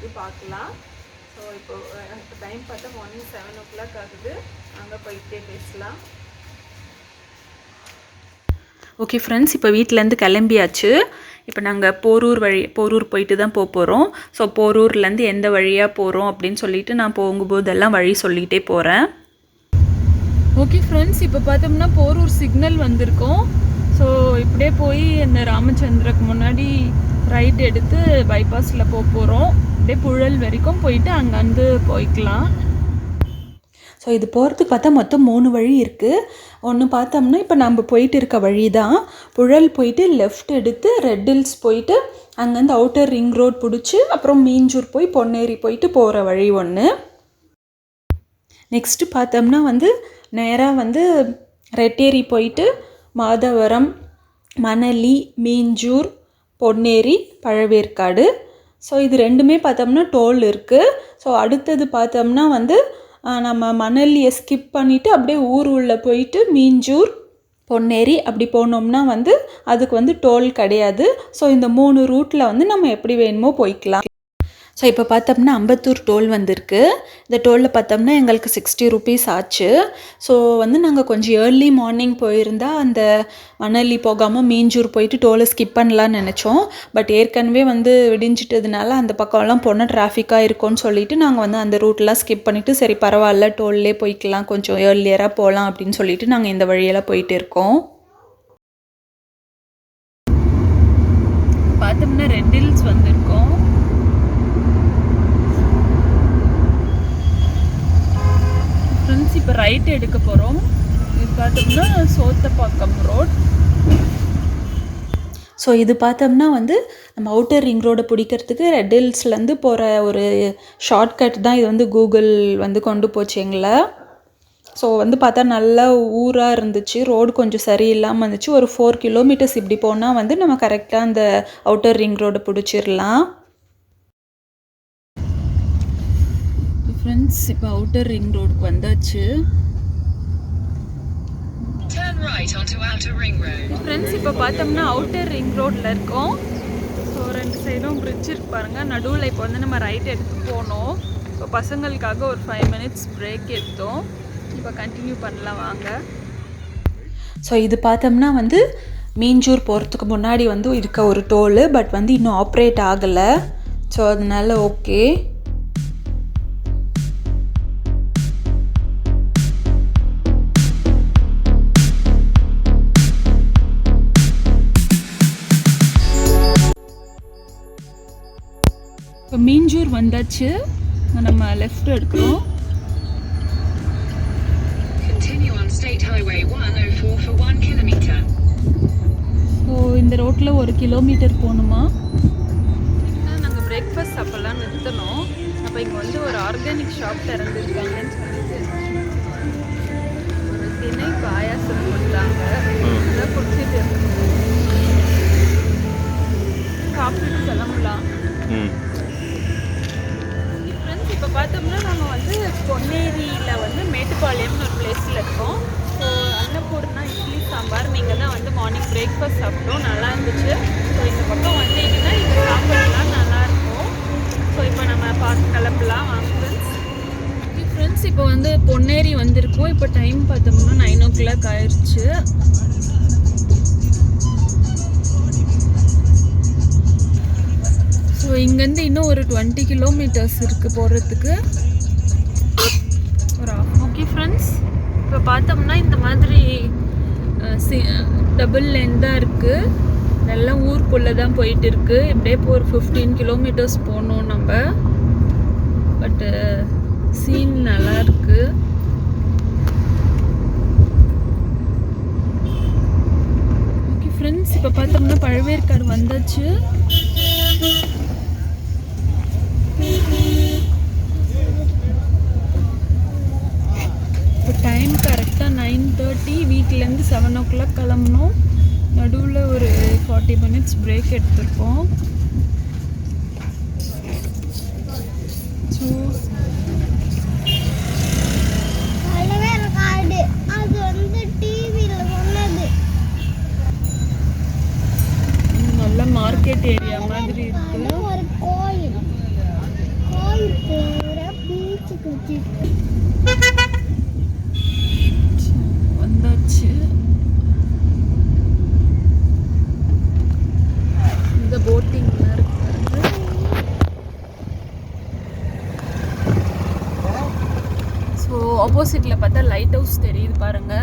இருக்குது, பார்க்கலாம். ஸோ இப்போ டைம் பார்த்தா மார்னிங் 7 o'clock ஆகுது. அங்கே போயிட்டே பேசலாம். ஓகே ஃப்ரெண்ட்ஸ், இப்போ வீட்டிலேருந்து கிளம்பியாச்சு. இப்போ நாங்கள் போரூர் போயிட்டு தான் போகிறோம். ஸோ போரூர்லேருந்து எந்த வழியாக போகிறோம் அப்படின்னு சொல்லிட்டு நான் போகும்போதெல்லாம் வழி சொல்லிகிட்டே போகிறேன். ஓகே ஃப்ரெண்ட்ஸ், இப்போ பார்த்தோம்னா போரூர் சிக்னல் வந்திருக்கோம். ஸோ இப்படியே போய் இந்த ராமச்சந்திரக்கு முன்னாடி ரைட் எடுத்து பைபாஸில் போகிறோம். அப்படியே புழல் வரைக்கும் போயிட்டு அங்கேருந்து போய்க்கலாம். ஸோ இது போகிறதுக்கு பார்த்தா மொத்தம் 3 வழி இருக்குது. ஒன்று பார்த்தோம்னா இப்போ நம்ம போயிட்டு இருக்க வழி தான். புழல் போயிட்டு லெஃப்ட் எடுத்து ரெட் ஹில்ஸ் போயிட்டு அங்கேருந்து அவுட்டர் ரிங் ரோட் பிடிச்சி அப்புறம் மீஞ்சூர் போய் பொன்னேரி போயிட்டு போகிற வழி ஒன்று. நெக்ஸ்ட்டு பார்த்தோம்னா நேராக ரெட்டேரி போயிட்டு மாதவரம், மணலி, மீஞ்சூர், பொன்னேரி, பழவேற்காடு. ஸோ இது ரெண்டுமே பார்த்தோம்னா டோல் இருக்குது. ஸோ அடுத்தது பார்த்தோம்னா நம்ம மணலியை ஸ்கிப் பண்ணிவிட்டு அப்படியே ஊர் உள்ளே போயிட்டு மீஞ்சூர், பொன்னேரி அப்படி போனோம்னா அதுக்கு டோல் கிடையாது. ஸோ இந்த 3 ரூட்டில் நம்ம எப்படி வேணுமோ போய்க்கலாம். ஸோ இப்போ பார்த்தோம்னா அம்பத்தூர் டோல் வந்திருக்கு. இந்த டோலில் பார்த்தோம்னா எங்களுக்கு 60 rupees ஆச்சு. ஸோ நாங்கள் கொஞ்சம் ஏர்லி மார்னிங் போயிருந்தால் அந்த மணலி போகாமல் மீஞ்சூர் போயிட்டு டோலை ஸ்கிப் பண்ணலான்னு நினச்சோம். பட் ஏற்கனவே விடிஞ்சிட்டதுனால அந்த பக்கம்லாம் போனால் டிராஃபிக்காக இருக்கும்னு சொல்லிட்டு நாங்கள் அந்த ரூட்லாம் ஸ்கிப் பண்ணிவிட்டு சரி பரவாயில்ல டோல்லே போய்க்கலாம், கொஞ்சம் ஏர்லியராக போகலாம் அப்படின்னு சொல்லிட்டு நாங்கள் இந்த வழியெல்லாம் போயிட்டு இருக்கோம். பார்த்தோம்னா ரெட் ஹில்ஸ் வந்திருக்கோம். ஃப்ரெண்ட்ஸ் இப்போ ரைட் எடுக்க போகிறோம். இது பார்த்தோம்னா சோத்தப்பாக்கம் ரோட். ஸோ இது பார்த்தோம்னா நம்ம அவுட்டர் ரிங் ரோடை பிடிக்கிறதுக்கு ரெட் ஹில்ஸ்லேருந்து போகிற ஒரு ஷார்ட்கட் தான். இது கூகுள் கொண்டு போச்சு எங்களை. ஸோ பார்த்தா நல்லா ஊராக இருந்துச்சு, ரோடு கொஞ்சம் சரியில்லாமல் இருந்துச்சு. ஒரு 4 kilometers இப்படி போனால் நம்ம கரெக்டாக அந்த அவுட்டர் ரிங் ரோடை பிடிச்சிடலாம். ஃப்ரெண்ட்ஸ் இப்போ அவுட்டர் ரிங் ரோடுக்கு வந்தாச்சு. ஃப்ரெண்ட்ஸ் இப்போ பார்த்தோம்னா அவுட்டர் ரிங் ரோட்டில் இருக்கோம். ஸோ 2 சைடும் பிரிட்ஜ் இருக்கு பாருங்கள். நடுவில் இப்போ நம்ம ரைட் எடுத்து போனோம். இப்போ பசங்களுக்காக ஒரு 5 minutes பிரேக் எடுத்தோம். இப்போ கண்டினியூ பண்ணலாம் வாங்க. ஸோ இது பார்த்தோம்னா மீஞ்சூர் போகிறதுக்கு முன்னாடி இருக்க ஒரு டோலு. பட் இன்னும் ஆப்ரேட் ஆகலை. ஸோ அதனால ஓகே. இப்போ மீஞ்சூர் வந்தாச்சு. நம்ம லெஃப்ட் எடுக்கிறோம். ஸோ இந்த ரோட்டில் 1 kilometer போகணுமா. நாங்கள் பிரேக்ஃபாஸ்ட் சாப்பிட்லாம் நிறுத்தணும். அப்போ இங்கே ஒரு ஆர்கானிக் ஷாப் திறந்துருக்காங்கன்னு சொல்லிட்டு ஒரு திணை பாயாசம் கொடுத்தாங்க. அதான் குடிச்சிட்டு சாப்பிட்டுட்டு கிளம்பலாம். இப்போ பார்த்தோம்னா நம்ம பொன்னேரியில் மேட்டுப்பாளையம்னு ஒரு பிளேஸில் இருக்கோம். ஸோ அன்னபூர்ணா இட்லி சாம்பார் நீங்கள் தான் மார்னிங் பிரேக்ஃபாஸ்ட் சாப்பிட்டோம், நல்லா இருந்துச்சு. ஸோ இந்த பக்கம் வந்தீங்கன்னா இந்த சாப்பாடுலாம் நல்லாயிருக்கும். ஸோ இப்போ நம்ம பார்த்து கிளம்பலாம் வாங்க ஃப்ரெண்ட்ஸ். ஃப்ரெண்ட்ஸ் இப்போ பொன்னேரி வந்திருக்கோம். இப்போ டைம் பார்த்தோம்னா 9 o'clock ஆயிடுச்சு. ஸோ இங்கேருந்து இன்னும் ஒரு 20 kilometers இருக்குது போகிறதுக்கு. ஓகே ஃப்ரெண்ட்ஸ், இப்போ பார்த்தோம்னா இந்த மாதிரி டபுள் லேன் தான் இருக்குது. நல்லா ஊருக்குள்ளே தான் போயிட்டு இருக்கு. இப்படியே இப்போ ஒரு 15 kilometers போகணும் நம்ம. பட்டு சீன் நல்லா இருக்கு. ஓகே ஃப்ரெண்ட்ஸ், இப்போ பார்த்தோம்னா பழவேற்காடு வந்தாச்சு. இப்போ டைம் கரெக்டாக 9:30. வீட்டிலேருந்து 7 o'clock கிளம்பணும். நடுவில் ஒரு 40 minutes பிரேக் எடுத்திருக்கோம். ஸோ நல்ல மார்க்கெட் ஏரியா மாதிரி இருக்கு. வந்தாச்சு. இந்த போட்டிங் இருக்கு. ஸோ ஆப்போசிட்ல பார்த்தா லைட் ஹவுஸ் தெரியுது பாருங்க.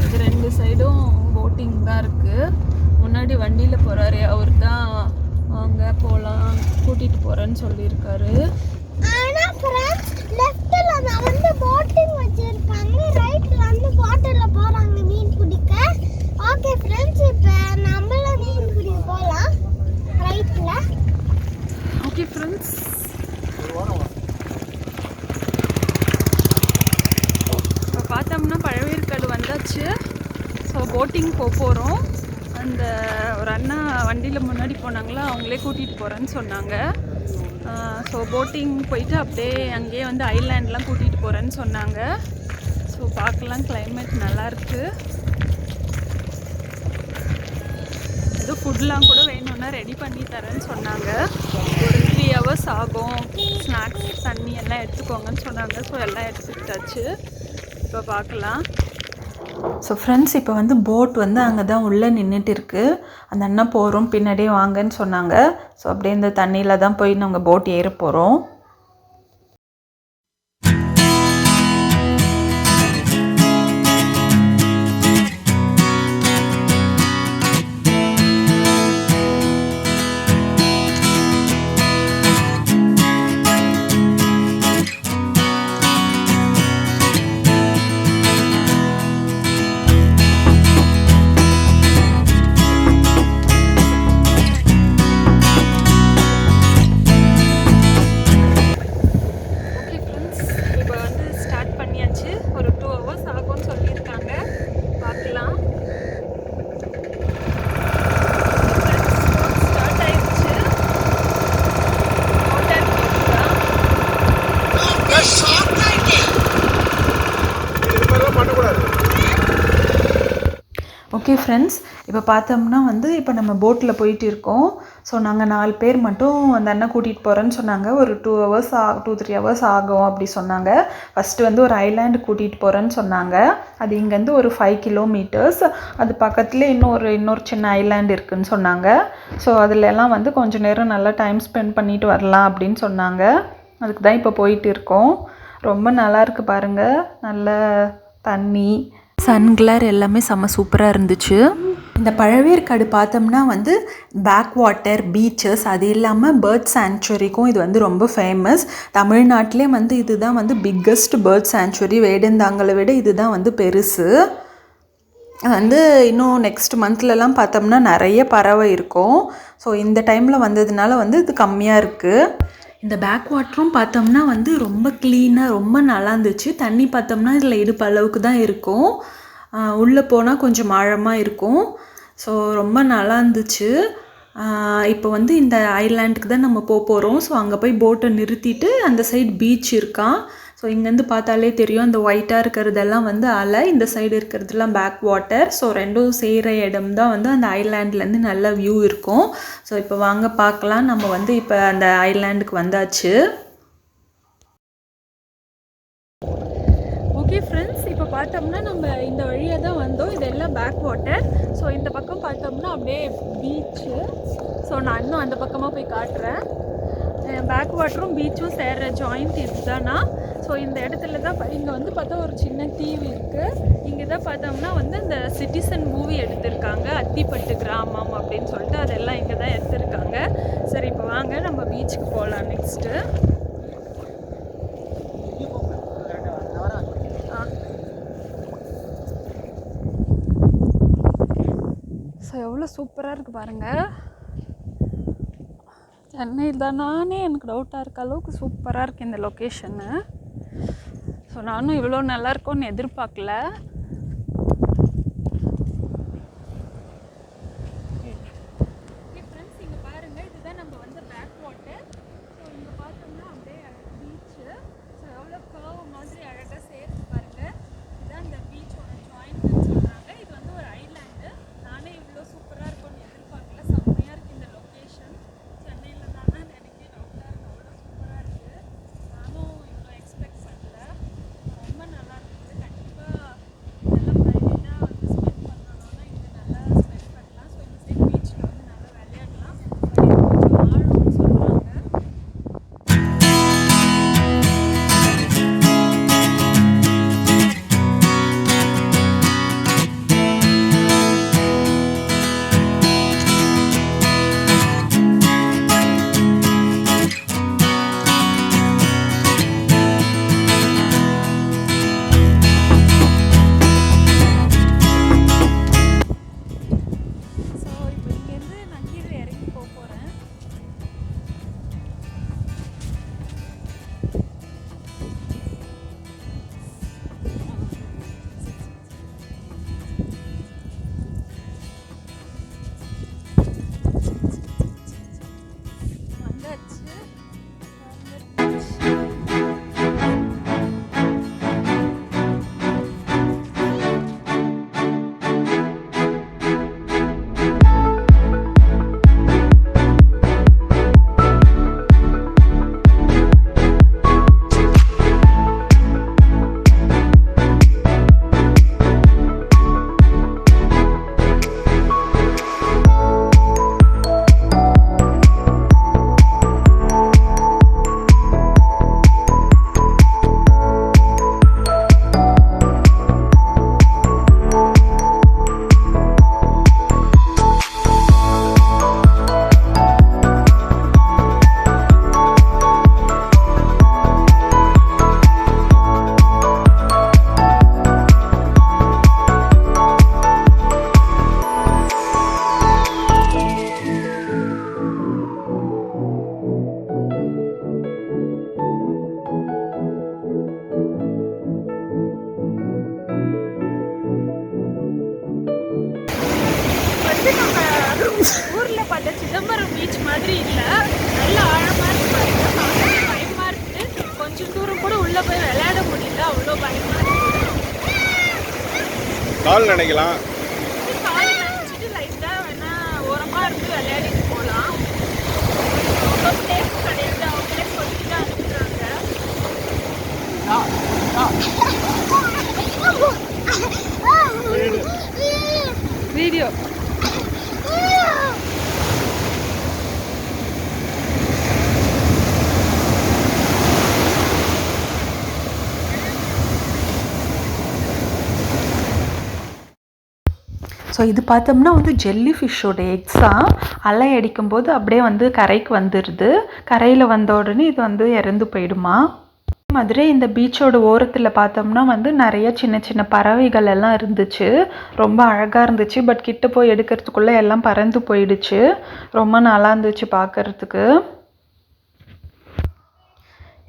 இது ரெண்டு சைடும் போட்டிங் தான் இருக்கு. முன்னாடி வண்டியில் போறாரு, அவர் தான் வாங்க போகலாம் கூட்டிட்டு போறேன்னு சொல்லியிருக்காரு. ஓகே ஃப்ரெண்ட்ஸ், இப்போ பார்த்தோம்னா பழவேற்காடு வந்தாச்சு. ஸோ போட்டிங் போகிறோம். அந்த ஒரு அண்ணா வண்டியில் முன்னாடி போனாங்களா, அவங்களே கூட்டிகிட்டு போகிறேன்னு சொன்னாங்க. ஸோ போட்டிங் போயிட்டு அப்படியே அங்கேயே வந்து ஐலாண்ட்லாம் கூட்டிகிட்டு போகிறேன்னு சொன்னாங்க. ஸோ பார்க்கலாம், கிளைமேட் நல்லாயிருக்கு. ஏதோ ஃபுட்லாம் கூட வேணும்னா ரெடி பண்ணி தரேன்னு சொன்னாங்க. ஒரு 3 hours ஆகும், ஸ்நாக்ஸ் தண்ணி எல்லாம் எடுத்துக்கோங்கன்னு சொன்னாங்க. ஸோ எல்லாம் எடுத்துக்கிட்டாச்சு. இப்போ பார்க்கலாம். ஸோ ஃப்ரெண்ட்ஸ், இப்போ வந்து போட் வந்து அங்கே தான் உள்ளே நின்றுட்டு இருக்குது. அந்த அண்ணா போகிறோம் பின்னாடியே வாங்கன்னு சொன்னாங்க. ஸோ அப்படியே இந்த தண்ணியில் தான் போய் நாங்கள் போட் ஏற போகிறோம். ஓகே ஃப்ரெண்ட்ஸ், இப்போ பார்த்தோம்னா வந்து இப்போ நம்ம போட்டில் போயிட்டு இருக்கோம். ஸோ நாங்கள் 4 பேர் மட்டும் அந்த அண்ணன் கூட்டிகிட்டு போகிறேன்னு சொன்னாங்க. ஒரு 2-3 hours ஆகும் அப்படி சொன்னாங்க. ஃபஸ்ட்டு வந்து ஒரு ஐலாண்டு கூட்டிகிட்டு போகிறேன்னு சொன்னாங்க. அது இங்கேருந்து ஒரு 5 kilometers. அது பக்கத்துலேயே இன்னொரு சின்ன ஐலாண்டு இருக்குதுன்னு சொன்னாங்க. ஸோ அதிலெல்லாம் வந்து கொஞ்சம் நேரம் நல்லா டைம் ஸ்பெண்ட் பண்ணிட்டு வரலாம் அப்படின்னு சொன்னாங்க. அதுக்கு தான் இப்போ போயிட்டு இருக்கோம். ரொம்ப நல்லாயிருக்கு பாருங்கள், நல்ல தண்ணி, சன்கிளர் எல்லாமே செம்ம சூப்பராக இருந்துச்சு. இந்த பழவேற்காடு பார்த்தோம்னா வந்து பேக் வாட்டர், பீச்சஸ், அது இல்லாமல் பேர்ட் சாங்சுவரிக்கும் இது வந்து ரொம்ப ஃபேமஸ். தமிழ்நாட்டிலே வந்து இதுதான் வந்து பிக்கஸ்ட் பேர்ட் சாங்சுவரி. வேடந்தாங்கலை விட இதுதான் வந்து பெருசு. வந்து இன்னும் நெக்ஸ்ட் மந்த்லலாம் பார்த்தோம்னா நிறைய பறவை இருக்கும். ஸோ இந்த டைமில் வந்ததுனால வந்து இது கம்மியாக இருக்குது. இந்த பேக் வாட்டரும் பார்த்தோம்னா வந்து ரொம்ப க்ளீனாக ரொம்ப நல்லா இருந்துச்சு. தண்ணி பார்த்தோம்னா இதில் இடுப்பு அளவுக்கு தான் இருக்கும். உள்ளே போனால் கொஞ்சம் ஆழமாக இருக்கும். ஸோ ரொம்ப நல்லா இருந்துச்சு. இப்போ வந்து இந்த ஐலாண்டுக்கு தான் நம்ம போகிறோம். ஸோ அங்கே போய் போட்டை நிறுத்திட்டு அந்த சைடு பீச் இருக்கான். ஸோ இங்கேருந்து பார்த்தாலே தெரியும், அந்த ஒயிட்டாக இருக்கிறதெல்லாம் வந்து அலை, இந்த சைடு இருக்கிறதுலாம் பேக் வாட்டர். ஸோ ரெண்டும் சேர இடம் தான் வந்து அந்த ஐலாண்ட்லேருந்து நல்ல வியூ இருக்கும். ஸோ இப்போ வாங்க பார்க்கலாம். நம்ம வந்து இப்போ அந்த ஐலாண்டுக்கு வந்தாச்சு. ஓகே ஃப்ரெண்ட்ஸ், இப்போ பார்த்தோம்னா நம்ம இந்த வழியாக தான் வந்தோம். இதெல்லாம் பேக் வாட்டர். ஸோ இந்த பக்கம் பார்த்தோம்னா அப்படியே பீச்சு. ஸோ நான் இன்னும் அந்த பக்கமாக போய் காட்டுறேன். பேக் வாட்டரும் பீச்சும் சேர்ற ஜாயிண்ட் இதுதானா. ஸோ இந்த இடத்துல தான் இங்கே வந்து பார்த்தா ஒரு சின்ன தீவு இருக்குது. இங்கே தான் பார்த்தோம்னா வந்து இந்த சிட்டிசன் மூவி எடுத்திருக்காங்க, அத்திப்பட்டு கிராமம் அப்படின்னு சொல்லிட்டு. அதெல்லாம் இங்கே தான் எடுத்திருக்காங்க. சரி, இப்போ வாங்க நம்ம பீச்சுக்கு போகலாம் நெக்ஸ்ட்டு. ஸோ எவ்வளோ சூப்பராக இருக்குது பாருங்கள். சென்னை தானே எனக்கு டவுட்டாக இருக்க அளவுக்கு சூப்பராக இருக்குது இந்த லொக்கேஷனு. ஸோ நானும் இவ்வளோ நல்லாயிருக்கும்னு எதிர்பார்க்கல. ஃப்ரெண்ட்ஸ், இங்கே பாருங்கள், இதுதான் நம்ம வந்து பேக் வாட்டர். ஸோ இங்கே பார்த்தோம்னா அப்படியே பீச்சு. ஸோ எவ்வளோ கர்வ் மாதிரி அழகாக சேர்த்து பாருங்கள். இதுதான் இந்த பீச்சோட ஜாயிண்ட்னு சொல்கிறாங்க. இது வந்து ஒரு ஐலாண்டு. நானே இவ்வளோ சூப்பராக இருக்கும்னு எதிர்பார்க்கல. செம்மையாக இருக்குது இந்த லொக்கேஷன். சென்னையில் தானே எனக்கே டவுட்டாக இருக்குது, அவ்வளோ சூப்பராக பயமாக இருக்குது. கால் நினைக்கலாம், கால் நினைச்சிட்டு லைட்டாக வேணால் ஓரமாக இருந்து விளையாடிட்டு போகலாம். ரொம்ப சேஃப் கிடையாது, அவங்களே சொல்லிட்டு தான் அனுப்புகிறாங்க. வீடியோ ஸோ இது பார்த்தோம்னா வந்து ஜெல்லி ஃபிஷ்ஷோட எக்ஸாக அலை அடிக்கும்போது அப்படியே வந்து கரைக்கு வந்துடுது. கரையில் வந்த உடனே இது வந்து இறந்து போயிடுமா. அதே மாதிரி இந்த பீச்சோட ஓரத்தில் பார்த்தோம்னா வந்து நிறைய சின்ன சின்ன பறவைகள் எல்லாம் இருந்துச்சு. ரொம்ப அழகாக இருந்துச்சு. பட் கிட்ட போய் எடுக்கிறதுக்குள்ளே எல்லாம் பறந்து போயிடுச்சு. ரொம்ப நல்லா இருந்துச்சு பார்க்குறதுக்கு.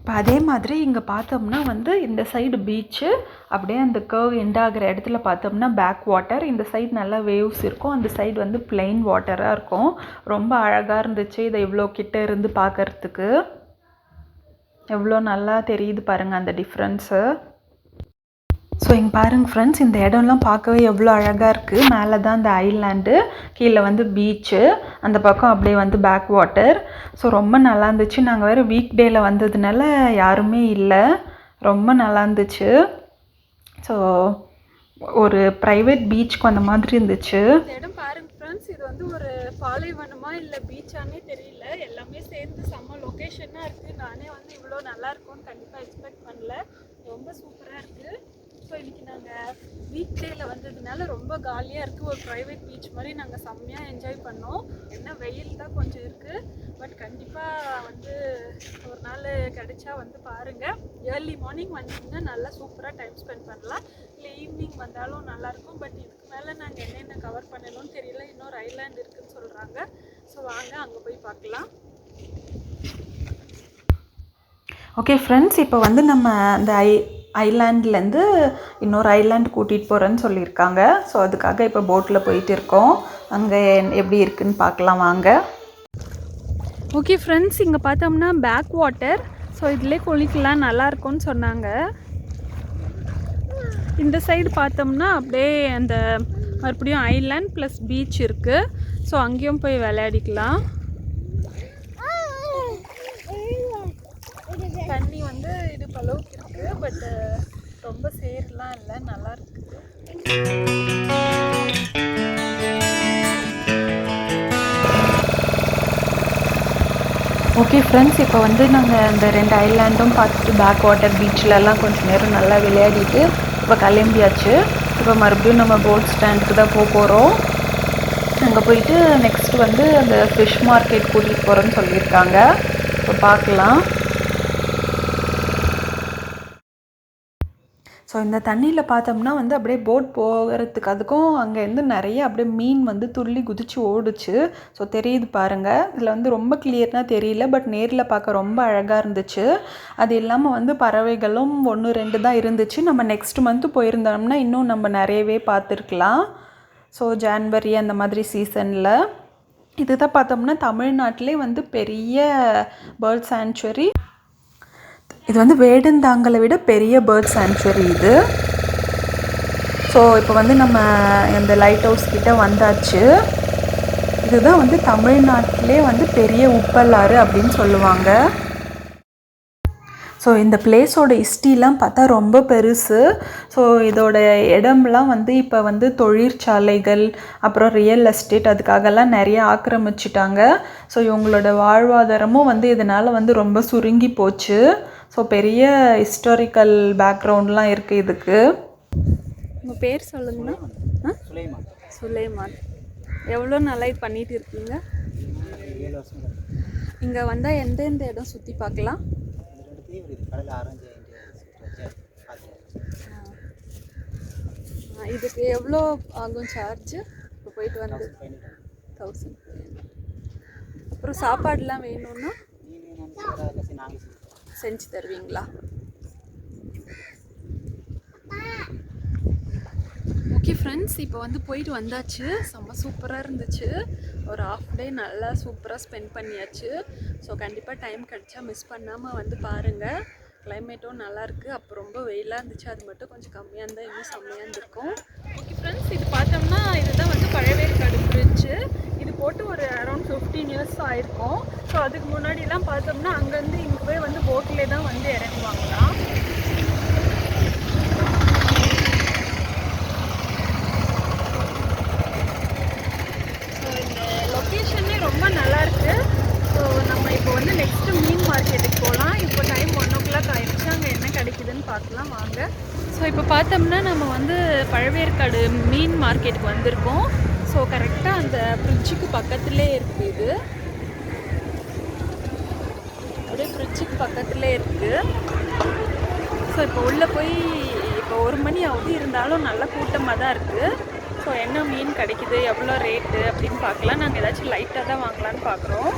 இப்போ அதே மாதிரி இங்கே பார்த்தோம்னா வந்து இந்த சைடு பீச்சு, அப்படியே அந்த கர்வ் எண்ட் ஆகிற இடத்துல பார்த்தோம்னா பேக் வாட்டர். இந்த சைடு நல்லா வேவ்ஸ் இருக்கும், அந்த சைடு வந்து பிளெயின் வாட்டராக இருக்கும். ரொம்ப அழகாக இருந்துச்சு. இதை இவ்வளோ கிட்ட இருந்து பார்க்குறதுக்கு எவ்வளோ நல்லா தெரியுது பாருங்கள் அந்த டிஃப்ரென்ஸு. ஸோ இங்கே பாருங்கள் ஃப்ரெண்ட்ஸ், இந்த இடம்லாம் பார்க்கவே எவ்வளோ அழகாக இருக்குது. மேலே தான் அந்த ஐலாண்டு, கீழே வந்து பீச்சு, அந்த பக்கம் அப்படியே வந்து பேக் வாட்டர். ஸோ ரொம்ப நல்லா இருந்துச்சு. நாங்கள் வேறு வீக் டேயில் வந்ததுனால யாருமே இல்லை. ரொம்ப நல்லா இருந்துச்சு. ஸோ ஒரு ப்ரைவேட் பீச்சுக்கு அந்த மாதிரி இருந்துச்சு. இந்த இடம் பாருங்க ஃப்ரெண்ட்ஸ், இது வந்து ஒரு பாலைவனமா இல்லை பீச்சானே தெரியல. எல்லாமே சேர்ந்து செம்ம லொக்கேஷனாக இருக்குது. நானே வந்து இவ்வளோ நல்லா இருக்கும்னு கண்டிப்பாக எக்ஸ்பெக்ட் பண்ணல. ரொம்ப சூப்பராக இருக்குது. ஸோ இன்றைக்கி நாங்கள் வீக் டேயில் வந்ததுனால ரொம்ப காலியாக இருக்குது. ஒரு ப்ரைவேட் பீச் மாதிரி நாங்கள் செம்மையாக என்ஜாய் பண்ணோம். என்ன வெயில் தான் கொஞ்சம் இருக்குது. பட் கண்டிப்பாக வந்து ஒரு நாள் கிடைச்சா வந்து பாருங்கள். ஏர்லி மார்னிங் வந்தீங்கன்னா நல்லா சூப்பராக டைம் ஸ்பெண்ட் பண்ணலாம். இல்லை ஈவினிங் வந்தாலும் நல்லாயிருக்கும். பட் இதுக்கு மேலே நாங்கள் என்னென்ன கவர் பண்ணணும்னு தெரியல. இன்னொரு ஐலாண்ட் இருக்குதுன்னு சொல்கிறாங்க. ஸோ வாங்க அங்கே போய் பார்க்கலாம். ஓகே ஃப்ரெண்ட்ஸ், இப்போ வந்து நம்ம அந்த ஐலாண்ட்லேருந்து இன்னொரு ஐலாண்ட் கூட்டிகிட்டு போகிறேன்னு சொல்லியிருக்காங்க. ஸோ அதுக்காக இப்போ போட்டில் போயிட்டு இருக்கோம். அங்கே எப்படி இருக்குதுன்னு பார்க்கலாம் வாங்க. ஓகே ஃப்ரெண்ட்ஸ், இங்கே பார்த்தோம்னா பேக் வாட்டர். ஸோ இதிலே குளிக்கலாம், நல்லாயிருக்கும்னு சொன்னாங்க. இந்த சைடு பார்த்தோம்னா அப்படியே அந்த மறுபடியும் ஐலாண்ட் ப்ளஸ் பீச் இருக்குது. ஸோ அங்கேயும் போய் விளையாடிக்கலாம். தண்ணி வந்து இது அளவுக்கு இருக்குது. பட் ரொம்ப சேரெலாம் இல்லை, நல்லா இருக்குது. ஓகே ஃப்ரெண்ட்ஸ், இப்போ வந்து நாங்கள் அந்த 2 ஐலாண்டும் பார்த்துட்டு பேக் வாட்டர் பீச்சிலலாம் கொஞ்சம் நேரம் நல்லா விளையாடிட்டு இப்போ கிளம்பியாச்சு. இப்போ மறுபடியும் நம்ம போட் ஸ்டாண்டுக்கு தான் போகிறோம். அங்கே போயிட்டு நெக்ஸ்ட்டு வந்து அந்த ஃபிஷ் மார்க்கெட் கூட்டிகிட்டு போகிறோன்னு சொல்லியிருக்காங்க. இப்போ பார்க்கலாம். ஸோ இந்த தண்ணியில் பார்த்தோம்னா வந்து அப்படியே போட் போகிறதுக்கு அதுக்கும் அங்கேருந்து நிறைய அப்படியே மீன் வந்து துள்ளி குதிச்சு ஓடுச்சு. ஸோ தெரியுது பாருங்கள். இதில் வந்து ரொம்ப கிளியர்னால் தெரியல, பட் நேரில் பார்க்க ரொம்ப அழகாக இருந்துச்சு. அது இல்லாமல் வந்து பறவைகளும் 1-2 தான் இருந்துச்சு. நம்ம நெக்ஸ்ட் மந்த்து போயிருந்தோம்னா இன்னும் நம்ம நிறையவே பார்த்துருக்கலாம். ஸோ ஜான்வரி அந்த மாதிரி சீசனில் இதுதான் பார்த்தோம்னா தமிழ்நாட்டிலே வந்து பெரிய பேர்ட் சாங்சுவரி. இது வந்து வேடந்தாங்கலை விட பெரிய பேர்ட் சாங்சுவரி இது. ஸோ இப்போ வந்து நம்ம இந்த லைட் ஹவுஸ் கிட்ட வந்தாச்சு. இதுதான் வந்து தமிழ்நாட்டிலே வந்து பெரிய உப்பல்லாறு அப்படின்னு சொல்லுவாங்க. ஸோ இந்த பிளேஸோட ஹிஸ்ட்ரிலாம் பார்த்தா ரொம்ப பெருசு. ஸோ இதோட இடம்லாம் வந்து இப்போ வந்து தொழிற்சாலைகள் அப்புறம் ரியல் எஸ்டேட் அதுக்காகலாம் நிறைய ஆக்கிரமிச்சிட்டாங்க. ஸோ இவங்களோட வாழ்வாதாரமும் வந்து இதனால் வந்து ரொம்ப சுருங்கி போச்சு. ஸோ பெரிய ஹிஸ்டாரிக்கல் பேக்ரவுண்ட்லாம் இருக்குது இதுக்கு. உங்கள் பேர் சொல்லுங்கண்ணா. சுலைமான். எவ்வளோ நல்லா இது பண்ணிட்டு இருக்கீங்க? இங்கே வந்தால் எந்தெந்த இடம் சுற்றி பார்க்கலாம்? இதுக்கு எவ்வளோ ஆகும் சார்ஜ்? இப்போ போயிட்டு வந்து 1000. அப்புறம் சாப்பாடுலாம் வேணும்னா செஞ்சு தருவீங்களா? ஓகே ஃப்ரெண்ட்ஸ், இப்போ வந்து போயிட்டு வந்தாச்சு. செம்ம சூப்பராக இருந்துச்சு. ஒரு ஹாஃப் டே நல்லா சூப்பராக ஸ்பெண்ட் பண்ணியாச்சு. ஸோ கண்டிப்பாக டைம் கிடச்சா மிஸ் பண்ணாமல் வந்து பாருங்கள். கிளைமேட்டும் நல்லாயிருக்கு. அப்போ ரொம்ப வெயிலாக இருந்துச்சு, அது மட்டும் கொஞ்சம் கம்மியாக இருந்தால் இன்னும் செம்மையாக இருந்திருக்கும். ஓகே ஃப்ரெண்ட்ஸ், இது பார்த்தோம்னா இதுதான் வந்து பழவேற்காடு பிரிட்ஜு. இது போட்டு ஒரு அரௌண்ட் 15 இயர்ஸ் ஆயிருக்கும். ஸோ அதுக்கு முன்னாடிலாம் பார்த்தோம்னா அங்கேருந்து இங்கே போய் வந்து போட்டிலே தான் வந்து இறங்குவாங்களாம். ஸோ இந்த லொக்கேஷனே ரொம்ப நல்லாயிருக்கு. ஸோ நம்ம இப்போ வந்து நெக்ஸ்ட்டு மீன் மார்க்கெட்டுக்கு போகலாம். இப்போ டைம் 1 o'clock ஆயிடுச்சு. அங்கே என்ன கிடைக்குதுன்னு பார்க்கலாம் வாங்க. ஸோ இப்போ பார்த்தோம்னா நம்ம வந்து பழவேற்காடு மீன் மார்க்கெட்டுக்கு வந்திருக்கோம். ஸோ கரெக்டாக அந்த பிரிட்ஜுக்கு பக்கத்துலேயே இருக்குது. இது அப்படியே பிரிட்ஜுக்கு பக்கத்துலேயே இருக்குது. ஸோ இப்போ உள்ளே போய் இப்போ 1 மணி ஆகுது, இருந்தாலும் நல்ல கூட்டமாக தான் இருக்குது. ஸோ என்ன மீன் கிடைக்குது, எவ்வளோ ரேட்டு அப்படின்னு பார்க்கலாம். நாங்கள் ஏதாச்சும் லைட்டாக தான் வாங்கலான்னு பார்க்குறோம்.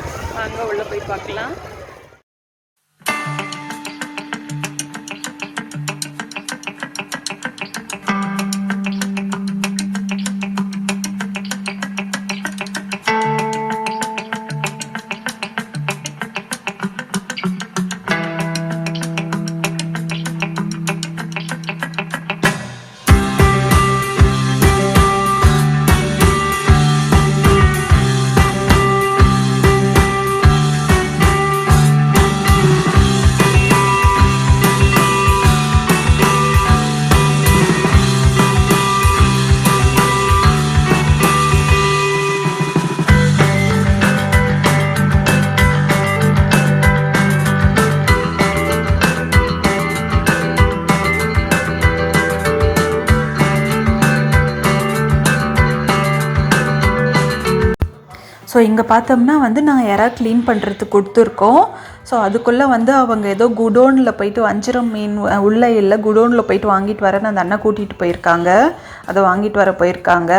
அங்கே உள்ளே போய் பார்க்கலாம். ஸோ இங்கே பார்த்தோம்னா வந்து நாங்கள் யாராவது க்ளீன் பண்ணுறதுக்கு கொடுத்துருக்கோம். ஸோ அதுக்குள்ளே வந்து அவங்க ஏதோ குடோனில் போயிட்டு வஞ்சிரம் மீன் உள்ளே இல்லை, குடோனில் போயிட்டு வாங்கிட்டு வரேன்னு அந்த அண்ணன் கூட்டிகிட்டு போயிருக்காங்க. அதை வாங்கிட்டு வர போயிருக்காங்க.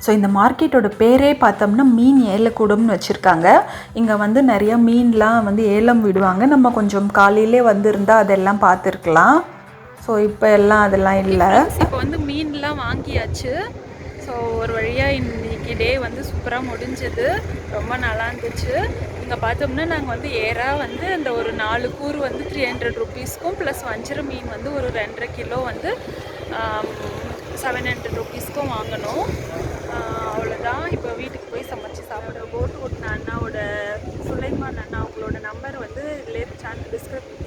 ஸோ இந்த மார்க்கெட்டோட பேரே பார்த்தோம்னா மீன் ஏலக்கூடம்னு வச்சுருக்காங்க. இங்கே வந்து நிறையா மீன்லாம் வந்து ஏலம் விடுவாங்க. நம்ம கொஞ்சம் காலையிலே வந்துருந்தால் அதெல்லாம் பார்த்துருக்கலாம். ஸோ இப்போ எல்லாம் அதெல்லாம் இல்லை. இப்போ வந்து மீன்லாம் வாங்கியாச்சு. ஸோ ஒரு வழியாக இன்றைக்கி டே வந்து சூப்பராக முடிஞ்சது. ரொம்ப நல்லா இருந்துச்சு. இங்கே பார்த்தோம்னா நாங்கள் வந்து வந்து அந்த ஒரு 4 கூறு வந்து 300 rupeesக்கும் ப்ளஸ் வஞ்சிர மீன் வந்து ஒரு 2.5 கிலோ வந்து 700 rupeesக்கும் வாங்கினோம். அவ்வளோதான். இப்போ வீட்டுக்கு போய் சமைச்சு சாப்பிட்ற போட்டு ஓட்டின அண்ணாவோட சுலைமான் அண்ணா அவங்களோட நம்பர் வந்து இதுலேயே சேனல் டிஸ்கிரிப்ஷன்